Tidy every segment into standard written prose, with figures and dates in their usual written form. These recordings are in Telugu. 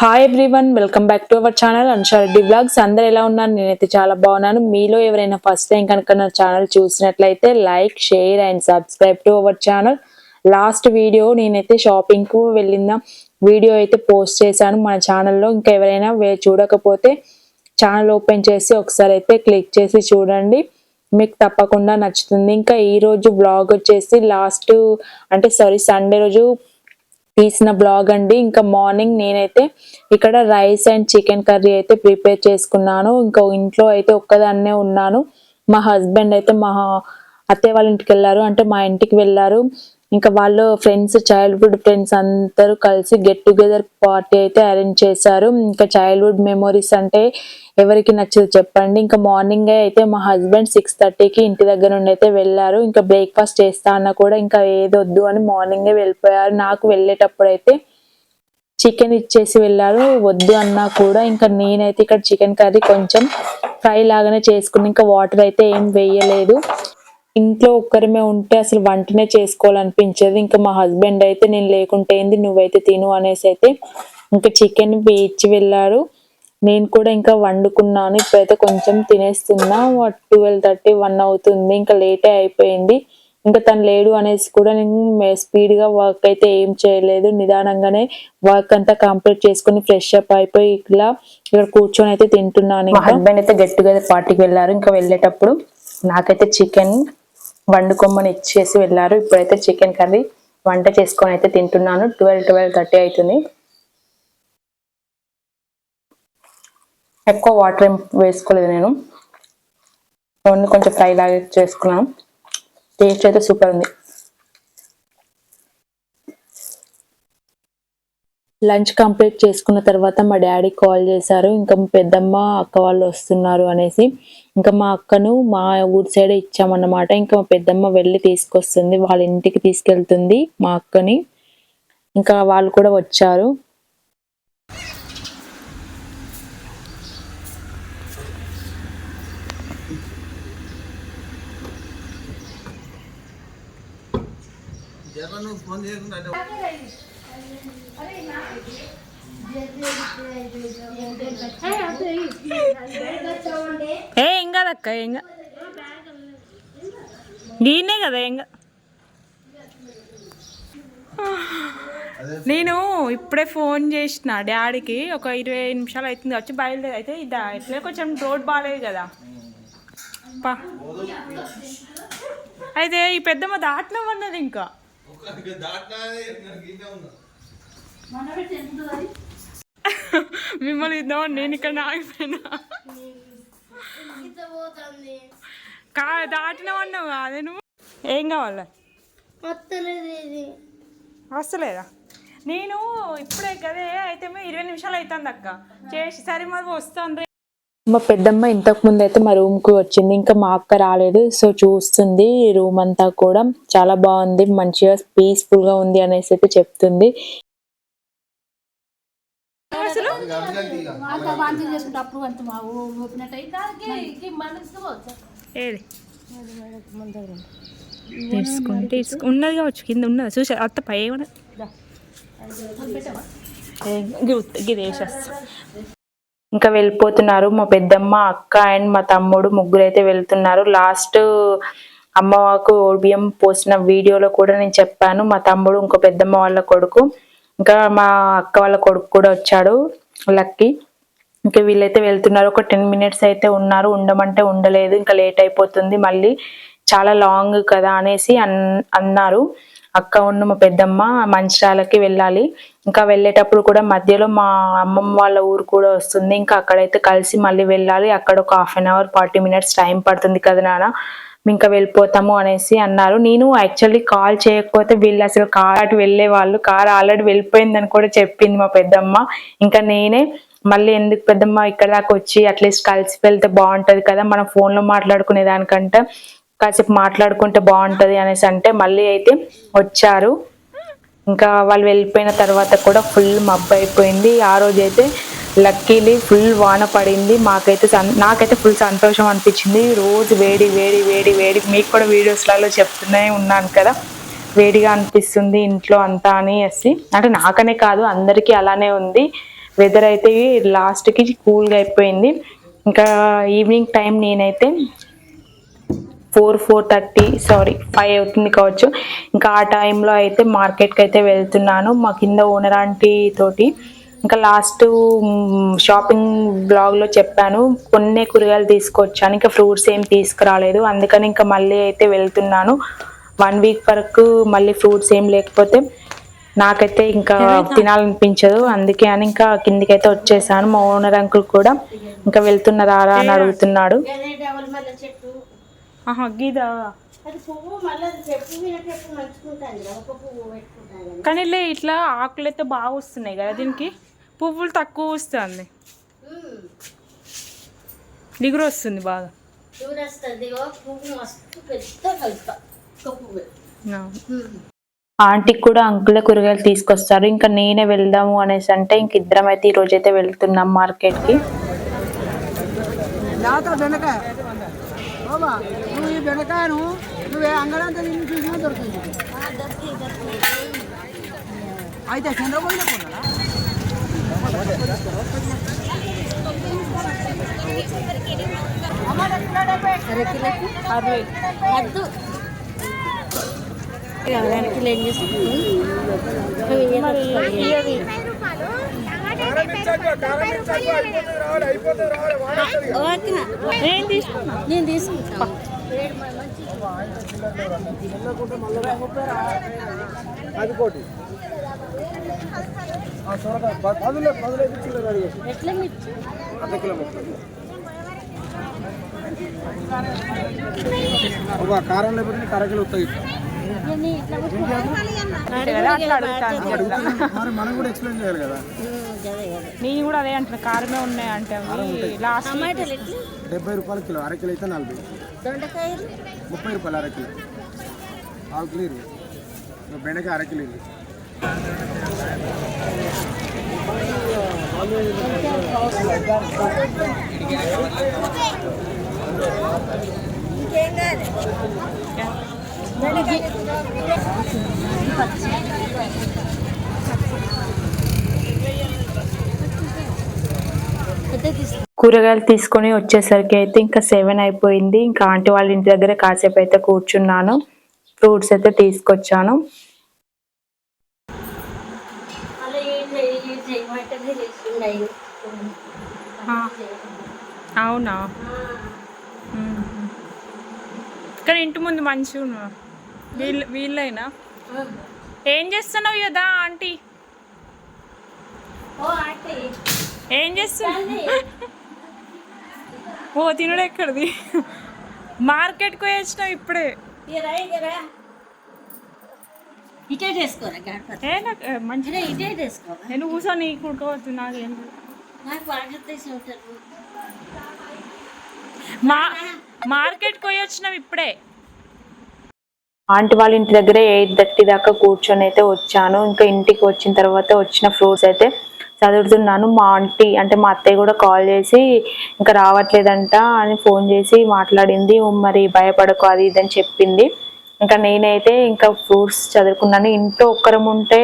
Hi everyone, welcome back to our channel Ansha Reddy blogs. అందరు ఎలా ఉన్నారు? నేనైతే చాలా బాగున్నాను. మీలో ఎవరైనా ఫస్ట్ టైం కనుక నా ఛానల్ చూసినట్లయితే like, share and subscribe to our channel. Last video నేనైతే షాపింగ్ కు వెళ్ళిన వీడియో అయితే పోస్ట్ చేశాను మన ఛానల్లో. ఇంకా ఎవరైనా చూడకపోతే ఛానల్ ఓపెన్ చేసి ఒకసారి అయితే క్లిక్ చేసి చూడండి, మీకు తప్పకుండా నచ్చుతుంది. ఇంకా ఈ రోజు బ్లాగ్ వచ్చేసి సండే రోజు తీసిన బ్లాగ్ అండి. ఇంకా మార్నింగ్ నేనైతే ఇక్కడ రైస్ అండ్ చికెన్ కర్రీ అయితే ప్రిపేర్ చేసుకున్నాను. ఇంకా ఇంట్లో అయితే ఒక్కదాన్నే ఉన్నాను. మా హస్బెండ్ అయితే మా అత్తయ్య వాళ్ళ ఇంటికి వెళ్ళారు, అంటే మా ఇంటికి వెళ్ళారు. ఇంకా వాళ్ళు ఫ్రెండ్స్, చైల్డ్హుడ్ ఫ్రెండ్స్ అందరూ కలిసి గెట్ టుగెదర్ పార్టీ అయితే అరేంజ్ చేశారు. ఇంకా చైల్డ్హుడ్ మెమోరీస్ అంటే ఎవరికి నచ్చదు చెప్పండి. ఇంకా మార్నింగ్ అయితే మా హస్బెండ్ 6:30కి ఇంటి దగ్గర నుండి అయితే వెళ్ళారు. ఇంకా బ్రేక్ఫాస్ట్ చేస్తా అన్న కూడా ఇంకా ఏదొద్దు అని మార్నింగే వెళ్ళిపోయారు. నాకు వెళ్ళేటప్పుడు అయితే చికెన్ ఇచ్చేసి వెళ్ళారు, వద్దు అన్నా కూడా. ఇంకా నేనైతే ఇక్కడ చికెన్ కర్రీ కొంచెం ఫ్రై లాగానే చేసుకుని ఇంకా వాటర్ అయితే ఏం వేయలేదు. ఇంట్లో ఒక్కరిమే ఉంటే అసలు వంటనే చేసుకోవాలనిపించదు. ఇంకా మా హస్బెండ్ అయితే నేను లేకుంటే ఏంది, నువ్వైతే తిను అనేసి అయితే ఇంకా చికెన్ వేయించి వెళ్ళారు. నేను కూడా ఇంకా వండుకున్నాను. ఇప్పుడైతే కొంచెం తినేస్తున్నా. 12:30, 1 అవుతుంది. ఇంకా లేటే అయిపోయింది. ఇంకా తను లేడు అనేసి కూడా నేను స్పీడ్ గా వర్క్ అయితే ఏం చేయలేదు, నిదానంగానే వర్క్ అంతా కంప్లీట్ చేసుకుని ఫ్రెష్ అప్ అయిపోయి ఇక్కడ కూర్చొని అయితే తింటున్నాను. మా హస్బెండ్ అయితే గెట్ టుగెదర్ పార్టీకి వెళ్ళారు. ఇంకా వెళ్ళేటప్పుడు నాకైతే చికెన్ వండుకోమని ఇచ్చేసి వెళ్ళారు. ఇప్పుడైతే చికెన్ కర్రీ వంట చేసుకొని అయితే తింటున్నాను. 12:30 అవుతుంది. ఎక్కువ వాటర్ ఏం వేసుకోలేదు నేను, ఓన్లీ కొంచెం ఫ్రై లాగా చేసుకున్నాను. టేస్ట్ అయితే సూపర్ ఉంది. లంచ్ కంప్లీట్ చేసుకున్న తర్వాత మా డాడీ కాల్ చేశారు, ఇంకా పెద్దమ్మ అక్క వాళ్ళు వస్తున్నారు అనేసి. ఇంకా మా అక్కను మా ఊరి సైడ్ ఇచ్చామన్నమాట. ఇంకా మా పెద్దమ్మ వెళ్ళి తీసుకొస్తుంది, వాళ్ళ ఇంటికి తీసుకెళ్తుంది మా అక్కని. ఇంకా వాళ్ళు కూడా వచ్చారు. ఏం కాదక్క, ఏం గీనే కదా ఏం. నేను ఇప్పుడే ఫోన్ చేసిన డాడీకి, ఒక 20 నిమిషాలు అవుతుంది వచ్చి బయలుదేరి. అయితే ఇట్లా కొంచెం రోడ్ బాగాలేదు కదా పా. అయితే ఈ పెద్దమ్మ దాటినామన్నది. ఇంకా మిమ్మల్ని ఇద్దామని నేను ఇక్కడ ఆగిపోయినా. దాటినామన్నావు అదే నువ్వు. ఏం కావాలా? వస్తలేదా? నేను ఇప్పుడే కదే అయితే 20 నిమిషాలు అవుతుంది అక్క చేసి. సరే మరి వస్తాను. మా పెద్దమ్మ ఇంతకు ముందు అయితే మా రూమ్ కు వచ్చింది, ఇంకా మా అక్క రాలేదు. సో చూస్తుంది రూమ్ అంతా కూడా చాలా బాగుంది, మంచిగా పీస్ఫుల్ గా ఉంది అనేసి అయితే చెప్తుంది. ఉన్నది కావచ్చు, కింద ఉన్నది చూసా అత్త పై ఇంకా వెళ్ళిపోతున్నారు. మా పెద్దమ్మ, అక్క అండ్ మా తమ్ముడు ముగ్గురు అయితే వెళ్తున్నారు. లాస్ట్ అమ్మవారికి ఓడిబియ్యం పోసిన వీడియోలో కూడా నేను చెప్పాను, మా తమ్ముడు ఇంకో పెద్దమ్మ వాళ్ళ కొడుకు, ఇంకా మా అక్క వాళ్ళ కొడుకు కూడా వచ్చాడు లక్కీ. ఇంకా వీళ్ళైతే వెళ్తున్నారు. ఒక 10 మినిట్స్ అయితే ఉన్నారు, ఉండమంటే ఉండలేదు. ఇంకా లేట్ అయిపోతుంది, మళ్ళీ చాలా లాంగ్ కదా అనేసి అన్నారు. అక్క ఉన్న మా పెద్దమ్మ మంచిర్యాలకి వెళ్ళాలి. ఇంకా వెళ్ళేటప్పుడు కూడా మధ్యలో మా అమ్మమ్మ వాళ్ళ ఊరు కూడా వస్తుంది. ఇంకా అక్కడైతే కలిసి మళ్ళీ వెళ్ళాలి. అక్కడ ఒక 1/2 అవర్ 40 మినిట్స్ టైం పడుతుంది కదా నాన్న, ఇంకా వెళ్ళిపోతాము అనేసి అన్నారు. నేను యాక్చువల్లీ కాల్ చేయకపోతే వీళ్ళు అసలు కార్ అటు వెళ్ళే వాళ్ళు, కార్ ఆల్రెడీ వెళ్ళిపోయిందని కూడా చెప్పింది మా పెద్దమ్మ. ఇంకా నేనే మళ్ళీ ఎందుకు పెద్దమ్మ ఇక్కడ దాకా వచ్చి అట్లీస్ట్ కలిసి వెళ్తే బాగుంటది కదా, మనం ఫోన్లో మాట్లాడుకునే దానికంటే కాసేపు మాట్లాడుకుంటే బాగుంటది అనేసి అంటే మళ్ళీ అయితే వచ్చారు. ఇంకా వాళ్ళు వెళ్ళిపోయిన తర్వాత కూడా ఫుల్ మబ్బు అయిపోయింది. ఆ రోజు అయితే లక్కీలీ ఫుల్ వాన పడింది. నాకైతే ఫుల్ సంతోషం అనిపించింది. రోజు వేడి వేడి వేడి వేడి, మీకు కూడా వీడియోస్లలో చెప్తూనే ఉన్నాను కదా, వేడిగా అనిపిస్తుంది ఇంట్లో అంతా అనేసి. అంటే నాకనే కాదు అందరికీ అలానే ఉంది. వెదర్ అయితే లాస్ట్కి కూల్గా అయిపోయింది. ఇంకా ఈవినింగ్ టైం నేనైతే 5 అవుతుంది కావచ్చు. ఇంకా ఆ టైంలో అయితే మార్కెట్కి అయితే వెళ్తున్నాను మా కింద ఓనర్ ఆంటీ తోటి. ఇంకా లాస్ట్ షాపింగ్ బ్లాగ్లో చెప్పాను, కొన్ని కూరగాయలు తీసుకొచ్చాను, ఇంకా ఫ్రూట్స్ ఏం తీసుకురాలేదు. అందుకని ఇంకా మళ్ళీ అయితే వెళ్తున్నాను. 1 వీక్ వరకు మళ్ళీ ఫ్రూట్స్ ఏం లేకపోతే నాకైతే ఇంకా తినాలనిపించదు. అందుకే అని ఇంకా కిందికైతే వచ్చేసాను. మా ఓనర్ అంకుల్ కూడా ఇంకా వెళ్తున్నారా అని అడుగుతున్నాడు. కానీ ఇట్లా ఆకులు అయితే బాగా వస్తున్నాయి కదా, దీనికి పువ్వులు తక్కువ వస్తుంది, దిగురు వస్తుంది బాగా. ఆంటీకి కూడా అంకులే కూరగాయలు తీసుకొస్తారు. ఇంకా నేనే వెళ్దాము అనేసి అంటే ఇంక ఇద్దరం అయితే ఈరోజు అయితే వెళ్తున్నాం మార్కెట్కి. అయితే చంద్రబాబు ఏం చేస్తుంది నేను తీసుకుంటా. అది కోటి ఎట్లా మిర్చి అర్ధ కిలో ఒక కారం లేకపోతే కరకిలో వస్తాయి. మనం కూడా ఎక్స్ప్లెయిన్ చేయాలి కదా. నేను కూడా అదే అంటున్నా, కారమే ఉన్నాయి అంటే. లాస్ట్ 70 రూపాయలు కిలో, అరకిలో అయితే 40. 30 రూపాయలు అరకిలో. 4 కిలో 20. బెండకాయ అరకిలో. కూరగాయలు తీసుకొని వచ్చేసరికి అయితే ఇంకా 7 అయిపోయింది. ఇంకా ఆంటీ వాళ్ళ ఇంటి దగ్గర కాసేపు అయితే కూర్చున్నాను. ఫ్రూట్స్ అయితే తీసుకొచ్చాను. అవునా, కానీ ఇంటి ముందు మంచిగా వీళ్ళైనా ఏం చేస్తున్నావు కదా ఆంటీ? ఏం చేస్తున్నావు? ఓ తినడు ఎక్కడిది, మార్కెట్కి పోయి వచ్చినావు ఇప్పుడే. ఇటే చేసుకోరా గణపతి, మంచిగా ఇటే చేసుకో. నేను కూర్చొని కూడుకోవచ్చు. నాకేం మార్కెట్కి పోయి వచ్చినావు ఇప్పుడే. ఆంటీ వాళ్ళ ఇంటి దగ్గర 8:30 దాకా కూర్చొని అయితే వచ్చాను. ఇంకా ఇంటికి వచ్చిన తర్వాత వచ్చిన ఫ్రూట్స్ అయితే చదువుతున్నాను. మా ఆంటీ అంటే మా అత్తయ్య కూడా కాల్ చేసి ఇంకా రావట్లేదంట అని ఫోన్ చేసి మాట్లాడింది. మరి భయపడకు అది ఇదని చెప్పింది. ఇంకా నేనైతే ఇంకా ఫ్రూట్స్ చదువుకున్నాను. ఇంట్లో ఒక్కరం ఉంటే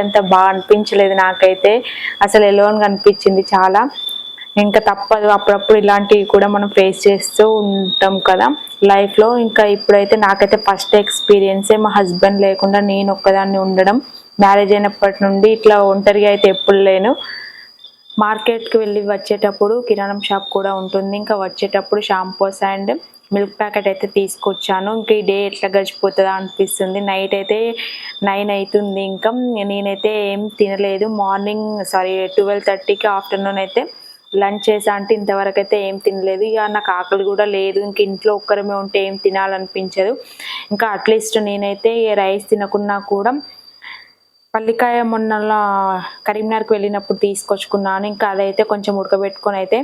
అంత బాగా అనిపించలేదు నాకైతే, అసలు ఎలోన్గా అనిపించింది చాలా. ఇంకా తప్పదు, అప్పుడప్పుడు ఇలాంటివి కూడా మనం ఫేస్ చేస్తూ ఉంటాం కదా లైఫ్లో. ఇంకా ఇప్పుడైతే నాకైతే ఫస్ట్ ఎక్స్పీరియన్సే మా హస్బెండ్ లేకుండా నేను ఒక్కదాన్ని ఉండడం. మ్యారేజ్ అయినప్పటి నుండి ఇట్లా ఒంటరిగా అయితే ఎప్పుడు లేను. మార్కెట్కి వెళ్ళి వచ్చేటప్పుడు కిరాణం షాప్ కూడా ఉంటుంది. ఇంకా వచ్చేటప్పుడు షాంపూస్ అండ్ మిల్క్ ప్యాకెట్ అయితే తీసుకొచ్చాను. ఇంకా ఈ డే ఎట్లా గడిచిపోతుందా అనిపిస్తుంది. నైట్ అయితే 9 అవుతుంది. ఇంకా నేనైతే ఏం తినలేదు. 12:30కి ఆఫ్టర్నూన్ అయితే లంచ్ చేసా అంటే ఇంతవరకు అయితే ఏం తినలేదు. ఇక నాకు ఆకలి కూడా లేదు. ఇంక ఇంట్లో ఒక్కరమే ఉంటే ఏం తినాలనిపించదు. ఇంకా అట్లీస్ట్ నేనైతే రైస్ తినకున్నా కూడా పల్లికాయ మొన్నలా కరీంనగర్కి వెళ్ళినప్పుడు తీసుకొచ్చుకున్నాను. ఇంకా అదైతే కొంచెం ఉడకబెట్టుకొని అయితే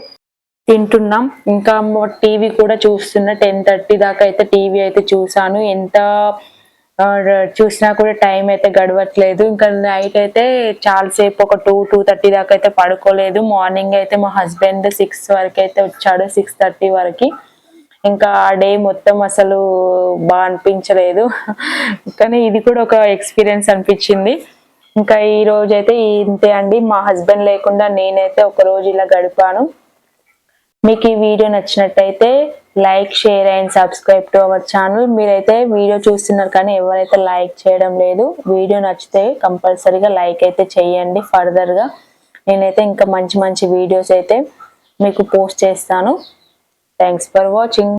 తింటున్నాం. ఇంకా టీవీ కూడా చూస్తున్నా. 10:30 దాకా అయితే టీవీ అయితే చూసాను. ఎంత చూసినా కూడా టైం అయితే గడవట్లేదు. ఇంకా నైట్ అయితే చాలాసేపు ఒక 2-2:30 దాకా అయితే పడుకోలేదు. మార్నింగ్ అయితే మా హస్బెండ్ 6 వరకు అయితే వచ్చాడు, 6:30 వరకు. ఇంకా ఆ డే మొత్తం అసలు బాగా అనిపించలేదు. కానీ ఇది కూడా ఒక ఎక్స్పీరియన్స్ అనిపించింది. ఇంకా ఈ రోజు అయితే ఇంతే అండి. మా హస్బెండ్ లేకుండా నేనైతే ఒక రోజు ఇలా గడిపాను. మీకు ఈ వీడియో నచ్చినట్టయితే like, share and subscribe to our channel. మీరైతే వీడియో చూస్తున్నారు కానీ ఎవరైతే లైక్ చేయడం లేదు. వీడియో నచ్చితే కంపల్సరీగా లైక్ అయితే చేయండి. ఫర్దర్గా నేనైతే ఇంకా మంచి మంచి వీడియోస్ అయితే మీకు పోస్ట్ చేస్తాను. Thanks for watching.